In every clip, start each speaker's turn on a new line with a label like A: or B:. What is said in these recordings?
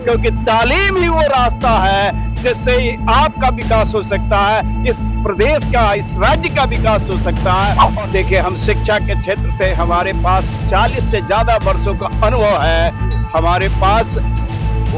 A: क्योंकि तालीम ही वो रास्ता है जिससे आपका विकास हो सकता है, इस प्रदेश का, इस राज्य का विकास हो सकता है। और देखिए, हम शिक्षा के क्षेत्र से हमारे पास 40 से ज्यादा वर्षों का अनुभव है। हमारे पास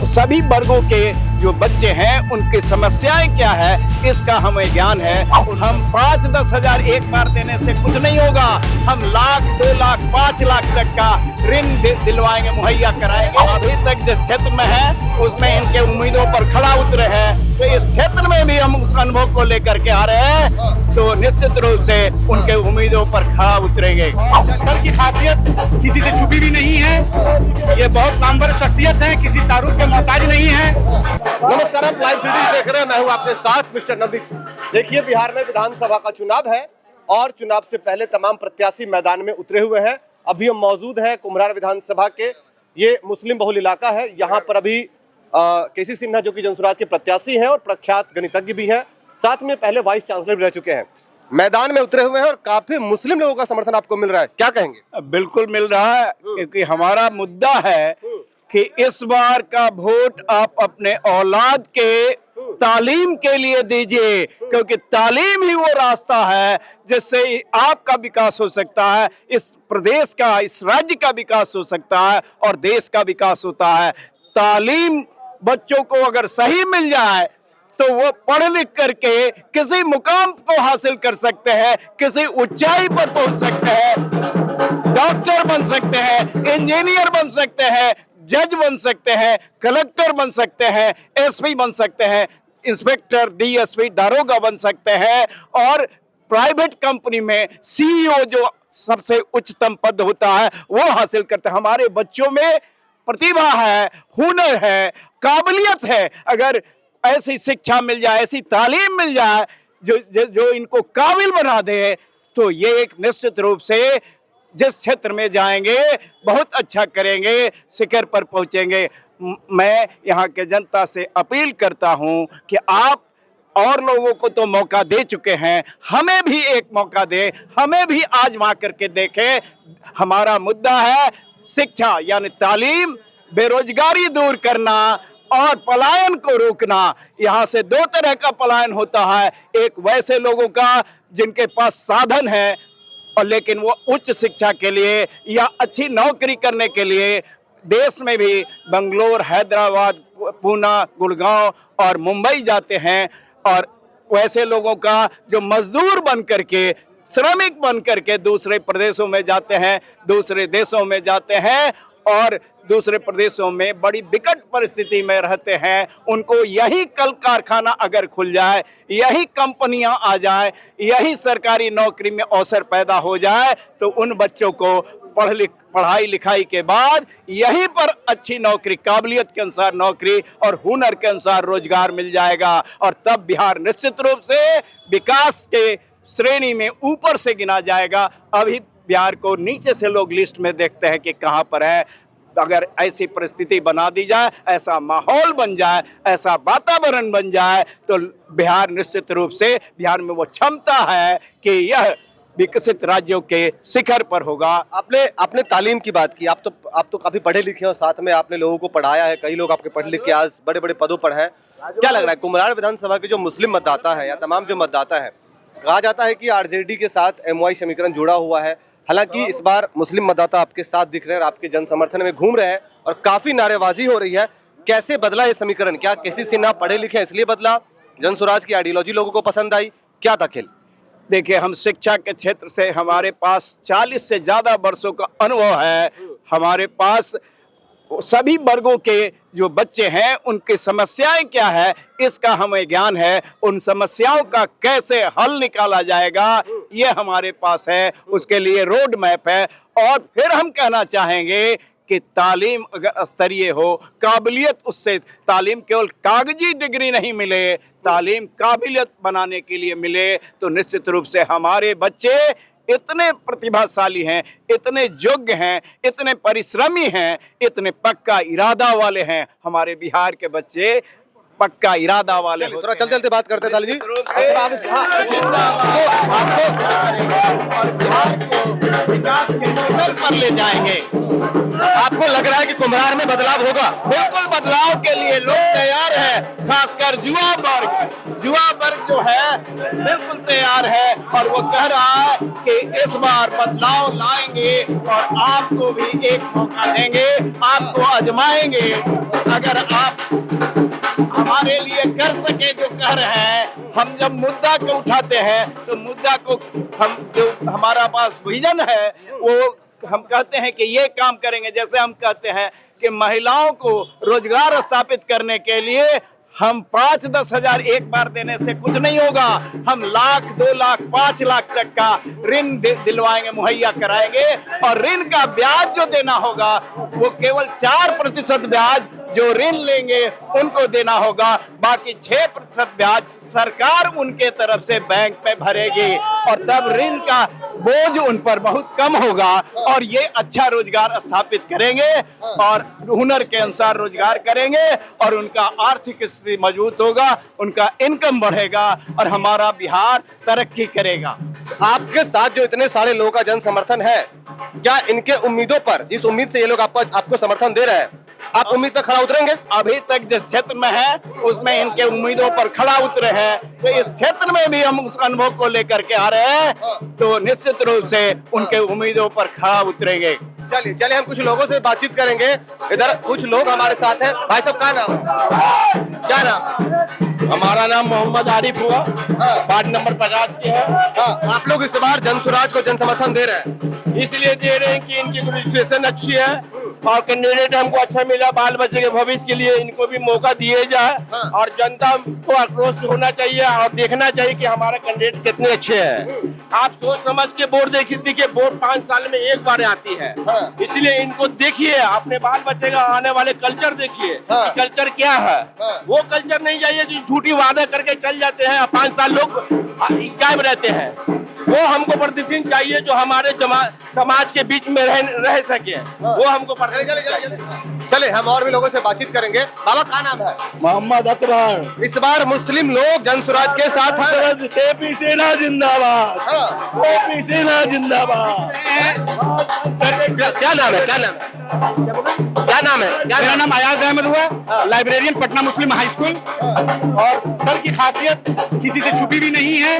A: सभी वर्गों के जो बच्चे हैं उनकी समस्याएं क्या है इसका हमें ज्ञान है। हम 5-10 हजार एक बार देने से कुछ नहीं होगा, हम लाख, 2 लाख, 5 लाख तक का ऋण दिलवाएंगे, मुहैया कराएंगे। अभी तक जिस क्षेत्र में है उसमें इनके उम्मीदों पर खड़ा उतरे हैं, तो इस क्षेत्र में भी हम उस अनुभव को लेकर के आ रहे हैं, तो निश्चित रूप से उनके उम्मीदों पर खड़ा उतरेंगे।
B: सर की खासियत किसी से छुपी भी नहीं है, ये बहुत नामवर शख्सियत है, किसी तारुफ के मोहताज नहीं है।
C: नमस्कार, आप लाइव सिटी देख रहे हैं, मैं हूं आपके साथ मिस्टर नबी। देखिए, बिहार में विधानसभा का चुनाव है और चुनाव से पहले तमाम प्रत्याशी मैदान में उतरे हुए हैं। अभी हम मौजूद हैं कुम्हरार विधानसभा के, ये मुस्लिम बहुल इलाका है। यहाँ पर अभी केसी सिन्हा जो कि जनसुराज के प्रत्याशी हैं और प्रख्यात गणितज्ञ भी हैं, साथ में पहले वाइस चांसलर भी रह चुके हैं, मैदान में उतरे हुए हैं और काफी मुस्लिम लोगों का समर्थन आपको मिल रहा है, क्या कहेंगे?
A: बिल्कुल मिल रहा है, क्योंकि हमारा मुद्दा है कि इस बार का वोट आप अपने औलाद के तालीम के लिए दीजिए, क्योंकि तालीम ही वो रास्ता है जिससे आपका विकास हो सकता है, इस प्रदेश का, इस राज्य का विकास हो सकता है और देश का विकास होता है। तालीम बच्चों को अगर सही मिल जाए तो वो पढ़ लिख करके किसी मुकाम को हासिल कर सकते हैं, किसी ऊंचाई पर पहुंच सकते हैं, डॉक्टर बन सकते हैं, इंजीनियर बन सकते हैं, जज बन सकते हैं, कलेक्टर बन सकते हैं, एसपी बन सकते हैं, इंस्पेक्टर, डीएसपी, दारोगा बन सकते हैं और प्राइवेट कंपनी में सीईओ जो सबसे उच्चतम पद होता है वो हासिल करते हैं। हमारे बच्चों में प्रतिभा है, हुनर है, काबिलियत है। अगर ऐसी शिक्षा मिल जाए, ऐसी तालीम मिल जाए जो इनको काबिल बना दे, तो ये एक निश्चित रूप से जिस क्षेत्र में जाएंगे बहुत अच्छा करेंगे, शिखर पर पहुंचेंगे। मैं यहाँ के जनता से अपील करता हूं कि आप और लोगों को तो मौका दे चुके हैं, हमें भी एक मौका दें, हमें भी आजमा करके देखें। हमारा मुद्दा है शिक्षा यानी तालीम, बेरोजगारी दूर करना और पलायन को रोकना। यहाँ से 2 तरह का पलायन होता है, एक वैसे लोगों का जिनके पास साधन है और लेकिन वो उच्च शिक्षा के लिए या अच्छी नौकरी करने के लिए देश में भी बंगलोर, हैदराबाद, पूना, गुड़गांव और मुंबई जाते हैं, और वैसे लोगों का जो मजदूर बन करके, श्रमिक बन करके दूसरे प्रदेशों में जाते हैं, दूसरे देशों में जाते हैं और दूसरे प्रदेशों में बड़ी विकट परिस्थिति में रहते हैं। उनको यही कल कारखाना अगर खुल जाए, यही कंपनियां आ जाए, यही सरकारी नौकरी में अवसर पैदा हो जाए, तो उन बच्चों को पढ़ाई लिखाई के बाद यहीं पर अच्छी नौकरी, काबिलियत के अनुसार नौकरी और हुनर के अनुसार रोजगार मिल जाएगा, और तब बिहार निश्चित रूप से विकास के श्रेणी में ऊपर से गिना जाएगा। अभी बिहार को नीचे से लोग लिस्ट में देखते हैं कि कहां पर है। अगर ऐसी परिस्थिति बना दी जाए, ऐसा माहौल बन जाए, ऐसा वातावरण बन जाए, तो बिहार निश्चित रूप से, बिहार में वो क्षमता है कि यह विकसित राज्यों के शिखर पर होगा।
C: आपने तालीम की बात की, आप तो काफी पढ़े लिखे हो, साथ में आपने लोगों को पढ़ाया है, कई लोग आपके पढ़ लिख के आज बड़े बड़े पदों पर हैं। क्या लग रहा है कुम्हरार विधानसभा के जो मुस्लिम मतदाता है या तमाम जो मतदाता है, कहा जाता है कि आरजेडी के साथ एमवाई समीकरण जुड़ा हुआ है, हालांकि इस बार मुस्लिम मतदाता आपके साथ दिख रहे हैं, आपके जन समर्थन में घूम रहे हैं और काफी नारेबाजी हो रही है। कैसे बदला ये समीकरण? क्या केसी सिन्हा पढ़े लिखे हैं इसलिए बदला? जनसुराज की आइडियोलॉजी लोगों को पसंद आई? क्या था खेल?
A: देखिए, हम शिक्षा के क्षेत्र से हमारे पास 40 से ज्यादा वर्षों का अनुभव है। हमारे पास सभी वर्गों के जो बच्चे हैं उनकी समस्याएं क्या है इसका हमें ज्ञान है। उन समस्याओं का कैसे हल निकाला जाएगा ये हमारे पास है, उसके लिए रोड मैप है। और फिर हम कहना चाहेंगे कि तालीम अगर स्तरीय हो, काबिलियत, उससे तालीम केवल कागजी डिग्री नहीं मिले, तालीम काबिलियत बनाने के लिए मिले, तो निश्चित रूप से हमारे बच्चे इतने प्रतिभाशाली हैं, इतने योग्य हैं, इतने परिश्रमी हैं, इतने पक्का इरादा वाले हैं। हमारे बिहार के बच्चे पक्का इरादा वाले होते हैं।
C: थोड़ा चलते चलते बात करते हैं ताली जी।
A: और बिहार को विकास के शिखर पर ले जाएंगे।
C: आपको लग रहा है कि कुम्हरार में बदलाव होगा?
A: बिल्कुल बदलाव के लिए लोग तैयार है, खासकर युवा वर्ग जो है बिल्कुल तैयार है और वो कह रहा है कि इस बार बदलाव लाएंगे और आपको भी एक मौका देंगे, आपको आजमाएंगे। अगर आप हमारे लिए कर सके जो कह रहे हैं, हम जब मुद्दा को उठाते हैं तो मुद्दा को हम जो हमारा पास विजन है वो हम कहते हैं कि ये काम करेंगे। जैसे हम कहते हैं कि महिलाओं को रोजगार स्थापित करने के लिए हम 5-10 हजार एक बार देने से कुछ नहीं होगा, हम 1 लाख 2 लाख 5 लाख तक का ऋण दिलवाएंगे, मुहैया कराएंगे और ऋण का ब्याज जो देना होगा वो केवल 4% ब्याज जो ऋण लेंगे उनको देना होगा, बाकी 6% ब्याज सरकार उनके तरफ से बैंक पे भरेगी और तब ऋण का बोझ उन पर बहुत कम होगा और ये अच्छा रोजगार स्थापित करेंगे और हुनर के अनुसार रोजगार करेंगे और उनका आर्थिक स्थिति मजबूत होगा, उनका इनकम बढ़ेगा और हमारा बिहार तरक्की करेगा।
C: आपके साथ जो इतने सारे लोगों का जन समर्थन है, क्या इनके उम्मीदों पर, जिस उम्मीद से ये लोग आपको समर्थन दे रहे हैं, आप उम्मीद पर खड़ा उतरेंगे?
A: अभी तक जिस क्षेत्र में है उसमें इनके उम्मीदों पर खड़ा उतरे हैं, तो इस क्षेत्र में भी हम उस अनुभव को लेकर के आ रहे हैं तो निश्चित रूप से उनके उम्मीदों पर खड़ा उतरेंगे।
C: चलिए हम कुछ लोगों से बातचीत करेंगे। इधर कुछ लोग हमारे साथ हैं। भाई साहब क्या नाम है? क्या नाम?
D: हमारा नाम मोहम्मद आरिफ हुआ, वार्ड नंबर 50 के है।
C: आप लोग इस बार जन स्वराज को जन समर्थन दे रहे हैं,
D: इसलिए दे रहे हैं कि इनकी एडमिनिस्ट्रेशन अच्छी है और कैंडिडेट हमको अच्छा मिला, बाल बच्चे के भविष्य के लिए इनको भी मौका दिए जाए और जनता को आक्रोश होना चाहिए और देखना चाहिए कि हमारा कैंडिडेट कितने अच्छे हैं। आप सोच समझ के वोट देखिए, वोट 5 साल में एक बार आती है, इसलिए इनको देखिए, अपने बाल बच्चे का आने वाले कल्चर देखिए कि कल्चर क्या है। वो कल्चर नहीं चाहिए जो झूठी वादा करके चल जाते हैं, 5 साल लोग कायम रहते हैं। वो हमको प्रतिदिन चाहिए जो हमारे समाज के बीच में रह सके, वो हमको
C: चले हम और भी लोगों से बातचीत करेंगे। बाबा क्या नाम है?
D: मोहम्मद अकबर।
C: इस बार मुस्लिम लोग जन स्वराज के साथ हैं।
D: केपी सेना जिंदाबाद, केपी सेना जिंदाबाद।
C: सर क्या नाम है? क्या नाम है?
B: मेरा नाम अयाज अहमद हुआ, लाइब्रेरियन पटना मुस्लिम हाई स्कूल। और सर की खासियत किसी से छुपी भी नहीं है,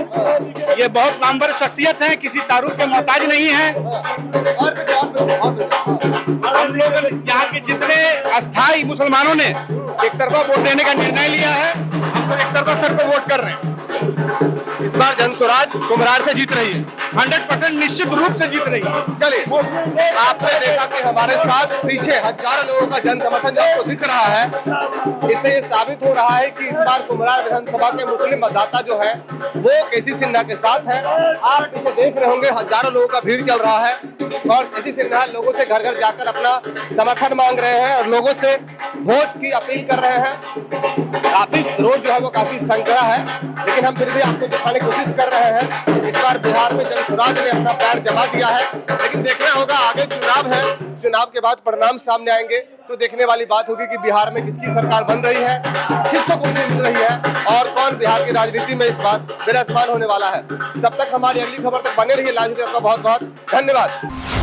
B: ये बहुत नामवर शख्सियत है, किसी तारुफ के मोहताज नहीं है। हम लोग यहाँ के जितने अस्थायी मुसलमानों ने एक तरफा वोट देने का निर्णय लिया है, हम लोग एक तरफा सर को वोट कर रहे हैं।
C: इस बार जन स्वराज कुम्हरार से जीत रही है,
B: 100% निश्चित रूप से जीत रही है।
C: चलिए आपने देखा कि हमारे साथ पीछे हजारों लोगों का जन समर्थन जो आपको दिख रहा है, इससे ये साबित हो रहा है कि इस बार कुम्हरार विधानसभा के मुस्लिम मतदाता जो है वो केसी सिन्हा के साथ है। आप पीछे देख रहे होंगे हजारों लोगों का भीड़ चल रहा है और केसी सिन्हा लोगों से घर घर जाकर अपना समर्थन मांग रहे हैं और लोगों से वोट की अपील कर रहे हैं। काफी रोड जो है वो काफी संकरा है, लेकिन हम फिर भी आपको दिखाने की कोशिश कर रहे हैं। इस बार बिहार में जन स्वराज ने अपना पैर जमा दिया है, लेकिन देखना होगा आगे चुनाव है, चुनाव के बाद परिणाम सामने आएंगे तो देखने वाली बात होगी कि बिहार में किसकी सरकार बन रही है, किसको कुर्सी मिल रही है और कौन बिहार की राजनीति में इस बार विराजमान होने वाला है। तब तक हमारी अगली खबर तक बने रहिए। लाइव का बहुत बहुत धन्यवाद।